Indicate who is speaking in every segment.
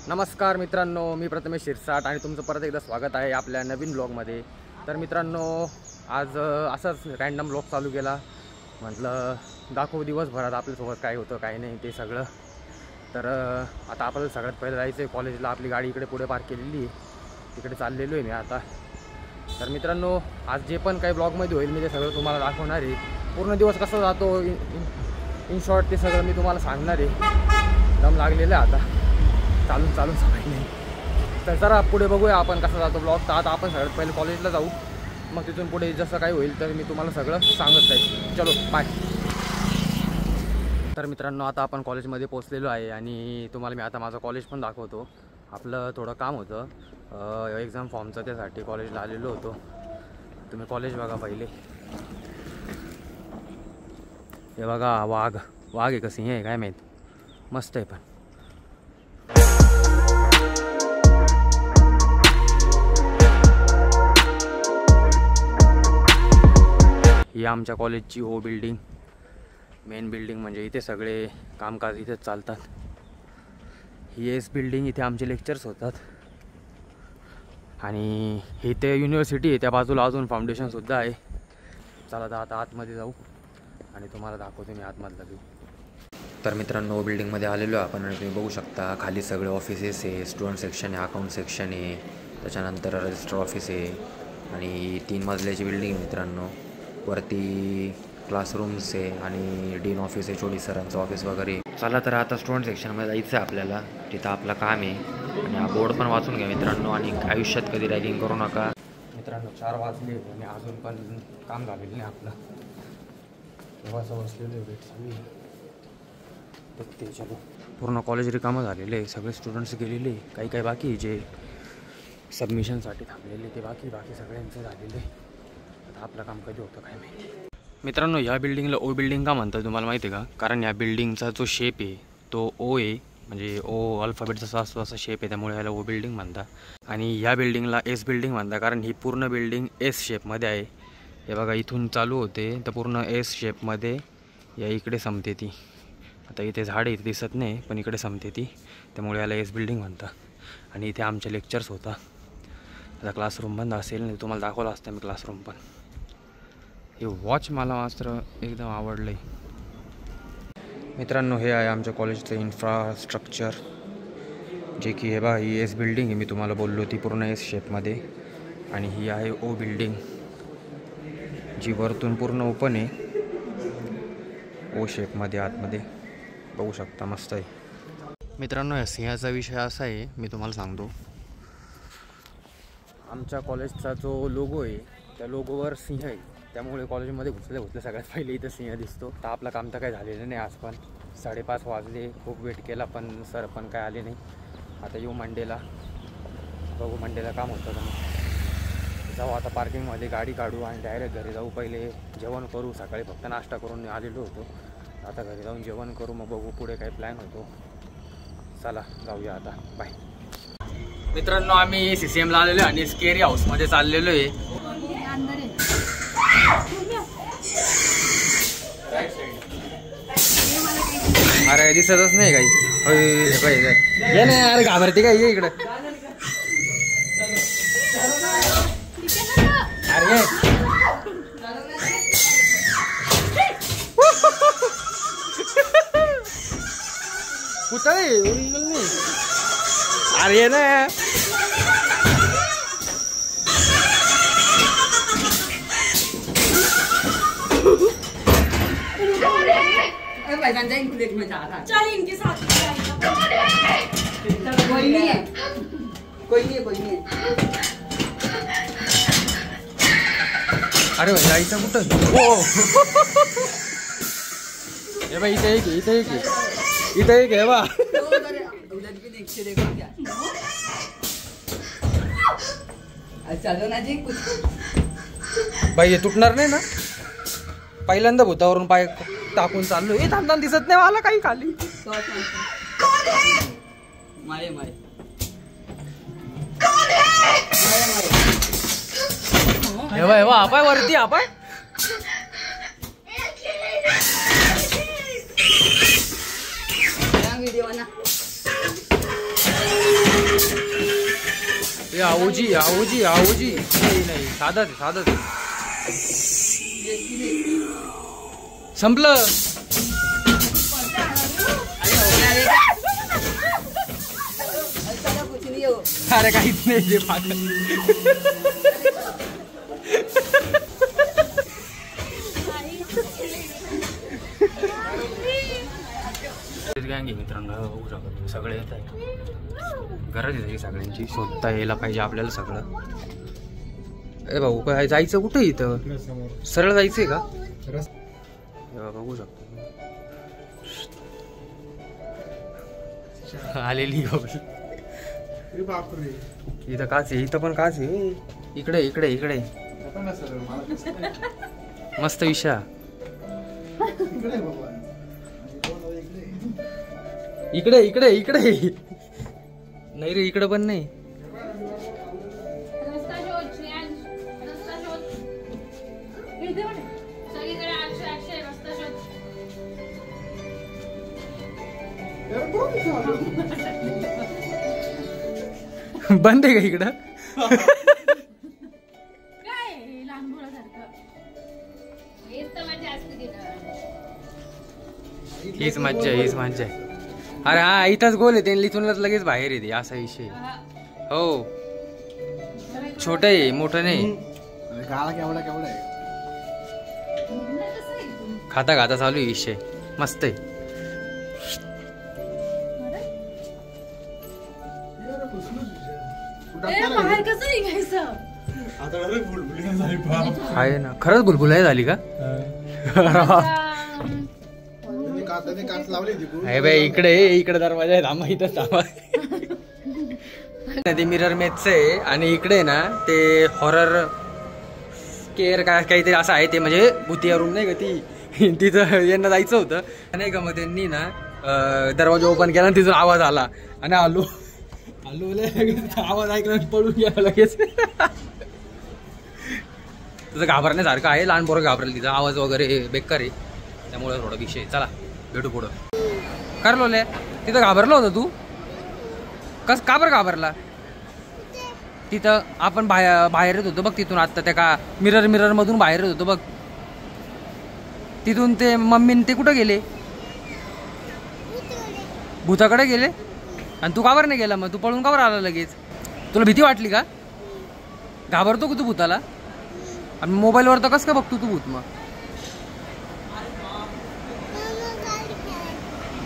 Speaker 1: नमस्कार मित्रांनो, मी प्रथमेश शिरसाट आणि तुमचं परत एकदा स्वागत आहे आपल्या नवीन ब्लॉगमध्ये। तर मित्रांनो, आज असंच रँडम ब्लॉग चालू केला, म्हटलं दाखवू दिवसभरात आपल्यासोबत काय होतं काय नाही ते सगळं। तर आता आपल्याला सगळ्यात पहिलं जायचं आहे कॉलेजला। आपली गाडी इकडे पुढे पार्क केलेली आहे, तिकडे चाललेलो आहे मी आता। तर मित्रांनो, आज जे पण काही ब्लॉगमध्ये होईल मी ते सगळं तुम्हाला दाखवणार आहे। पूर्ण दिवस कसा जातो इन शॉर्ट ते सगळं मी तुम्हाला सांगणार आहे। दम लागलेलं आहे आता, चालून सवय नाही। तर जरा पुढे बघूया आपण कसा जातो ब्लॉग। तर आता आपण सगळ्यात पहिले कॉलेजला जाऊ, मग तिथून पुढे जसं काही होईल तर मी तुम्हाला सगळं सांगत जाईल। चलो बाय। तर मित्रांनो, आता आपण कॉलेजमध्ये पोहोचलेलो आहे आणि तुम्हाला मी आता माझं कॉलेज पण दाखवतो। आपलं थोडं काम होतं एक्झाम फॉर्मचं, त्यासाठी कॉलेजला आलेलो होतो। तुम्ही कॉलेज बघा पहिले। हे बघा, वाघ आहे का सिंह आहे काय माहीत, मस्त आहे पण। ही आमच्या कॉलेजची हो बिल्डिंग, मेन बिल्डिंग, म्हणजे इथे सगळे कामकाज इथेच चालतात। ही एस बिल्डिंग, इथे आमचे लेक्चर्स होतात। आणि ही ते युनिव्हर्सिटी आहे, त्या बाजूला अजून फाउंडेशनसुद्धा आहे। चला तर आता आतमध्ये जाऊ आणि तुम्हाला दाखवतो मी आतमधला व्ह्यू। तर मित्रांनो, बिल्डिंगमध्ये आलेलो आहे आपण आणि तुम्ही बघू शकता खाली सगळे ऑफिसेस आहे। स्टुडंट सेक्शन आहे, अकाउंट सेक्शन आहे, त्याच्यानंतर रजिस्टर ऑफिस आहे आणि 3 मजल्याची बिल्डिंग आहे मित्रांनो। वरती क्लासरूम्स आहे आणि डीन ऑफिस आहे, चोडी सरांचं ऑफिस वगैरे। चला तर आता स्टुडंट सेक्शनमध्ये जायचं आहे आपल्याला, तिथं आपलं काम आहे। आणि हा बोर्ड पण वाचून घ्या मित्रांनो, आणि आयुष्यात कधी रॅगिंग करू नका। मित्रांनो 4 वाजले आणि अजून पण काम झालेलं नाही आपलं। तेव्हाच बसलेलं वेट चालू आहे बघते। चलो, पूर्ण कॉलेज रिकामं झालेलं आहे, सगळे स्टुडंट्स गेलेले, काही बाकी जे सबमिशनसाठी थांबलेले ते बाकी सगळ्यांचं झालेलं आहे। आता आपलं काम कधी होतं काय माहिती। मित्रांनो, ह्या बिल्डिंगला ओ बिल्डिंग का म्हणतात तुम्हाला माहिती आहे का? कारण या बिल्डिंगचा जो शेप आहे तो ओ आहे, म्हणजे ओ अल्फाबेट जसा असतो असा शेप आहे, त्यामुळे याला ओ बिल्डिंग म्हणतात। आणि ह्या बिल्डिंगला एस बिल्डिंग म्हणतात, कारण ही पूर्ण बिल्डिंग एस शेपमध्ये आहे। हे बघा, इथून चालू होते तर पूर्ण एस शेपमध्ये या इकडे संपते ती। आता इथे झाड इथे दिसत नाही, पण इकडे संपते ती, त्यामुळे याला एस बिल्डिंग म्हणतात। आणि इथे आमचे लेक्चर्स होता। आता क्लासरूम बंद असेल नाही, तुम्हाला दाखवलं असतं मी क्लासरूम पण। हे वॉच मला मात्र एकदम आवडलं आहे मित्रांनो। हे आहे आमच्या कॉलेजचं इन्फ्रास्ट्रक्चर, जे की हे बघा, ही एस बिल्डिंग आहे, मी तुम्हाला बोललो ती पूर्ण एस शेपमध्ये। आणि ही आहे ओ बिल्डिंग, जी वरतून पूर्ण ओपन आहे, ओ शेपमध्ये आतमध्ये बघू शकता, मस्त आहे मित्रांनो। या सिंहाचा विषय असा आहे, मी तुम्हाला सांगतो। आमच्या कॉलेजचा जो लोगो आहे त्या लोगोवर सिंह आहे, त्यामुळे कॉलेजमध्ये घुसले सगळ्यात पहिले इथं सिंह दिसतो। तर आपलं काम तर काही झालेलं नाही आज पण। 5:30 वाजले, खूप वेट केला पण सर पण काय आले नाही। आता येऊ मंडेला, बघू मंडेला काम होतं का नाही। जाऊ आता पार्किंगमध्ये गाडी काढू आणि डायरेक्ट घरी जाऊ। पहिले जेवण करू, सकाळी फक्त नाश्ता करून आलेलो होतो, आता घरी जाऊन जेवण करू, मग बघू पुढे काय प्लॅन होतो। चला जाऊया आता, बाय। मित्रांनो, आम्ही CCMला आलेलो आहे आणि स्केरी हाऊसमध्ये चाललेलो आहे। अरे दिसतच नाही काही, ये ना अरे घाबरते काय, ये इकडं। अरे पुतळे ओरिजिनल नाही, अरे ना
Speaker 2: चल इनके साथ कोई नहीं है।
Speaker 1: अरे भाई जायचं कुठं? हो हे बाई, इथे एक हे बा।
Speaker 2: चलो ना जी,
Speaker 1: बाई हे तुटणार नाही ना? पहिल्यांदा भूतावरून पाय टाकून चाललो, हे थांबताना दिसत नाही मला काही खाली।
Speaker 2: मारे
Speaker 1: हे बा आपाय वरती, आपाय
Speaker 2: व्हिडिओ ना
Speaker 1: आऊजी आऊजी आऊजी नाही नाही साधंच साधंच संपलं. अरे काहीच नाही जे पागल. गँग मित्रांनो बघू शकतो सगळे येत आहे. गरज आहे सगळ्यांची शोधता यायला पाहिजे आपल्याला सगळं. अरे भाऊ काय जायचं कुठे इथं सरळ जायचंय का बघू शकतो. आलेली इथं काच आहे इथं पण काच आहे. इकडे इकडे इकडे मस्त विषय. इकडे इकडे इकडे नाही रे इकडे पण नाही. बंद आहे का इकडं. हीच मज्जा हीच मज्जा आहे. अरे हा इथंच गोल आहे त्यांनी इथूनच लगेच बाहेर येते असा विषय. हो छोट आहे मोठं नाही. खाता खाता चालू आहे विषय मस्त आहे. आहे ना खरंच बुलबुलाय झाली का. बाई इकडे इकडे दरवाजा आहे थांबा इथं थांबा. ते मिरर मॅचचं आहे आणि इकडे ना ते हॉरर केअर काय काहीतरी असं आहे ते म्हणजे भूतिया रूम नाही का ती तिथं यांना जायचं होतं नाही का. मग त्यांनी ना दरवाजा ओपन केला तिथून आवाज आला आणि आलो आवाज ऐकला पळून गेला लगेच. तुझं घाबरण्यासारखं आहे लहान पोरं घाबरेल तिचा आवाज वगैरे बेकार आहे त्यामुळे थोडा विषय. चला भेटू पुढं. करलोले तिथं घाबरला होता तू का बरं घाबरला. तिथं आपण बाहेर येत होतो बघ तिथून आत्ता त्या का मिरर मधून बाहेर येत होतो बघ तिथून ते मम्मीन ते कुठं गेले भूताकडे गेले आणि तू का बरं नाही गेला. मग तू पळून का बरं आला लगेच. तुला भीती वाटली का घाबरतो का तू भूताला. आणि मोबाईलवर तर कसं का बघतो तू भूत. मग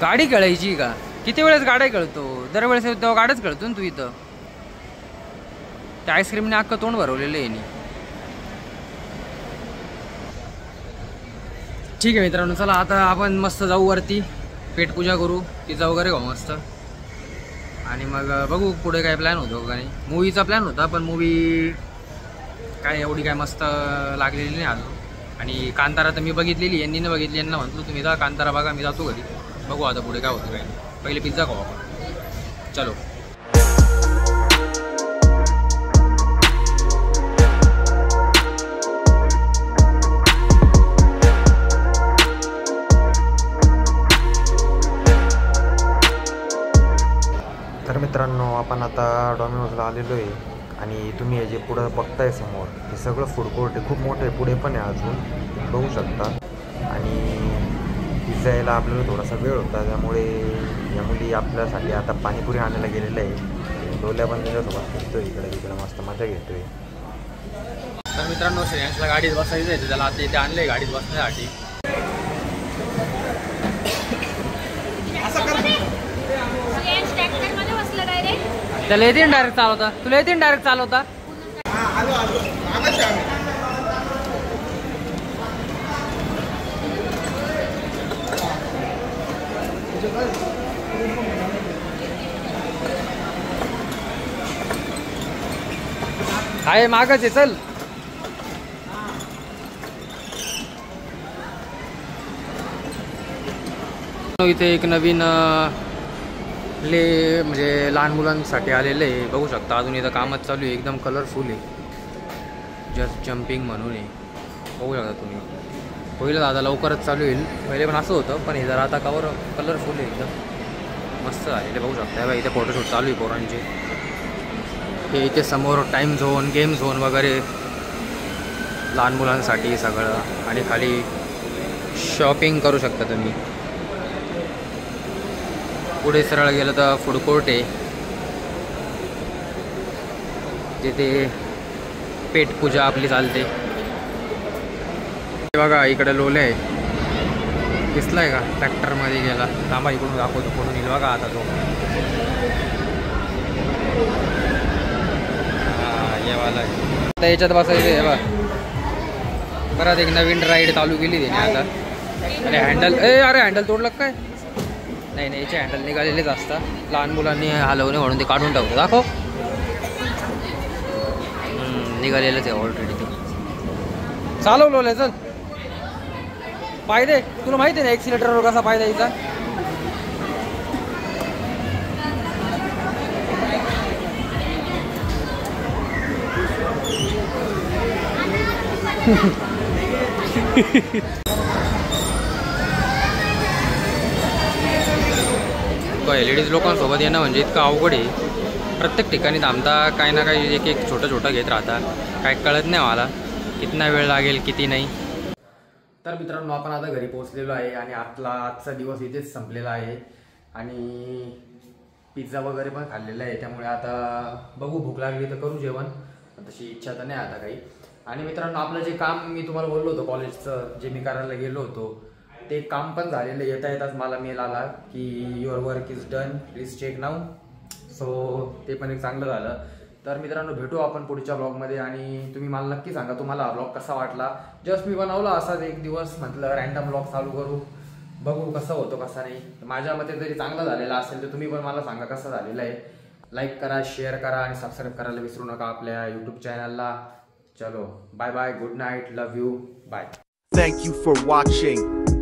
Speaker 1: गाडी खेळायची का किती वेळेस गाड्या खेळतो दरवेळेस तेव्हा गाड्याच खेळतो ना तू. इथं त्या आईस्क्रीमने अख्खं तोंड भरवलेलं आहे. ठीक आहे मित्रांनो चला आता आपण मस्त जाऊ वरती पेटपूजा करू तिचा वगैरे हो मस्त. आणि मग बघू पुढे काय प्लॅन होतो का नाही. मूवीचा प्लॅन होता पण मूवी काय एवढी काय मस्त लागलेली नाही अजून. आणि कांतारा तर मी बघितलेली यांनी न बघितली यांना म्हणतो तुम्ही जा कांतारा बघा मी जातो घरी. बघू आता पुढे काय होतं काय. पहिले पिझ्झा खाऊ आपण. चलो
Speaker 3: तर मित्रांनो आपण आता डॉमिनोजला आलेलो आहे आणि तुम्ही हे जे पुढं बघताय समोर हे सगळं फूड कोर्ट आहे. खूप मोठं आहे पुढे पण आहे अजून तुम्ही बघू शकता. आणि पिझ्झा यायला आपल्याला थोडासा वेळ होता त्यामुळे या मुली आपल्यासाठी आता पाणीपुरी आणायला गेलेलं आहे. डोल्या पण त्याच्यासोबत फिरतोय इकडे इकडे मस्त मजा घेतोय.
Speaker 1: तर मित्रांनो श्रेयांशला गाडीत बसायचं आहे त्याला आता इथे आणलंय गाडीत बसण्यासाठी. त्याला येते डायरेक्ट चालवता तुला येते डायरेक्ट चालवता. आहे मागच आहे चल. इथे एक नवीन म्हणजे लहान मुलांसाठी आलेलं आहे बघू शकता. अजून इथं कामच चालू आहे एकदम कलरफुल आहे. जस्ट जम्पिंग म्हणून आहे बघू शकता तुम्ही. होईल दादा लवकरच चालू होईल. पहिले पण असं होतं पण हे जरा आता कलरफुल आहे एकदम मस्त आहे. बघू शकता इथे फोटोशूट चालू आहे पोरांचे. हे इथे समोर टाईम झोन, गेम झोन वगैरे लहान मुलांसाठी सगळं, आणि खाली शॉपिंग करू शकता तुम्ही. पुढे सरळ गेलं तर फूड कोर्ट आहे, जिथे पेटपूजा आपली चालते. बघा इकडे लोले आहे, दिसलाय का? ट्रॅक्टरमध्ये गेला. थांबा इकडून दाखवतो पुढून येईल बघा आता तो. हां येवाला आहे. आता याच्यात बसायचं आहे बघा. परत एक नवीन राईड चालू केली त्याने आता. अरे हँडल, अरे हँडल तोडलं काय? नाही नाही, याचे हँडल निघालेलेच असतात. लहान मुलांनी हलवणे म्हणून ते काढून टाकतो. दाखव. निघालेलंच आहे ऑलरेडी ते. चालवलं चल. फायदे तुला माहिती आहे ना एक्सिलेटरवर कसा फायदा यायचा? लेडीज लोकांसोबत येणं म्हणजे इतकं अवघड आहे. प्रत्येक ठिकाणी थांबता, काही ना काही एक एक छोटं छोटं घेत राहता. काय कळत नाही मला कितना वेळ लागेल किती नाही. तर मित्रांनो आपण आता घरी पोहोचलेलो आहे आणि आजचा दिवस इथेच संपलेला आहे. आणि पिझ्झा वगैरे पण खाल्लेला आहे, त्यामुळे आता बघू भूक लागली तर करू जेवण. तशी इच्छा तर नाही आता काही. आणि मित्रांनो आपलं जे काम मी तुम्हाला बोललो होतो कॉलेजचं, जे मी करायला गेलो होतो ते काम पण झालेलं. येता येताच मला मेल आला की your work is done, please check now. So ते पण एक चांगलं झालं. तर मित्रांनो भेटू आपण पुढच्या ब्लॉगमध्ये. आणि तुम्ही मला नक्की सांगा तुम्हाला हा ब्लॉग कसा वाटला. जस्ट मी बनवला असाच एक दिवस, म्हटलं रँडम ब्लॉग चालू करू, बघू कसं होतो कसा नाही. माझ्या मते जरी चांगला झालेला असेल तर तुम्ही पण मला सांगा कसं झालेलं आहे. लाईक करा, शेअर करा आणि सबस्क्राईब करायला विसरू नका आपल्या यूट्यूब चॅनलला. चलो bye bye, good night, love you, bye.
Speaker 4: Thank you for watching.